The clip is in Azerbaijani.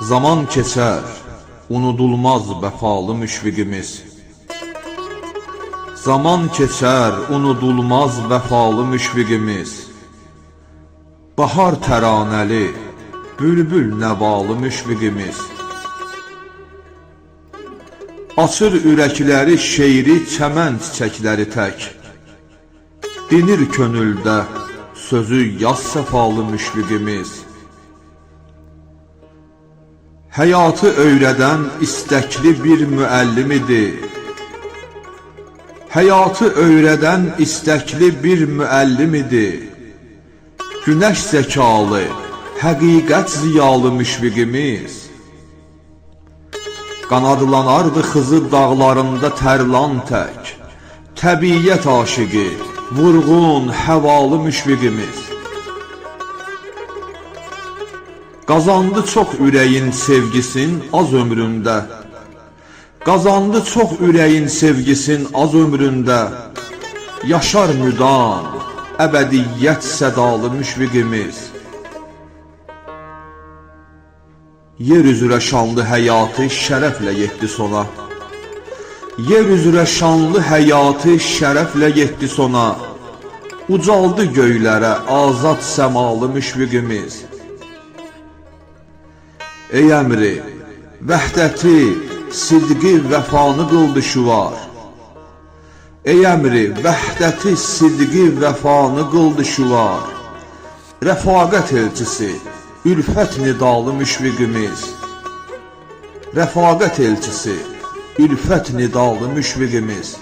Zaman keçər, unudulmaz vəfalı müşfiqimiz. Zaman keçər, unudulmaz vəfalı müşfiqimiz. Bahar təranəli, bülbül nəvalı müşfiqimiz. Açır ürəkləri şeiri, çəmən çiçəkləri tək. Dinir könüldə, sözü yaz səfalı müşfiqimiz. Həyatı öyrədən istəkli bir müəllim idi. Həyatı öyrədən istəkli bir müəllim idi. Günəş zəkalı, həqiqət ziyalı müşfiqimiz. Qanadlanardı Xızı dağlarında tərlan tək. Təbiyyət aşiqi, vurğun, həvalı müşfiqimiz. Qazandı çox ürəyin sevgisin az ömründə. Qazandı çox ürəyin sevgisin az ömründə. Yaşar müdam, əbədiyyət sədalı müşfiqimiz. Yer üzrə şanlı həyatı şərəflə yetdi sona. Yer üzrə şanlı həyatı şərəflə yetdi sona. Ucaldı göylərə azad səmalı müşfiqimiz. Ey əmri, vəhdəti, sidqi, vəfanı qıldı şüvar. Ey əmri, vəhdəti, sidqi, vəfanı qıldı şüvar. Rəfaqət elçisi, ülfət nidalı müşfiqimiz. Rəfaqət elçisi, ülfət nidalı müşfiqimiz.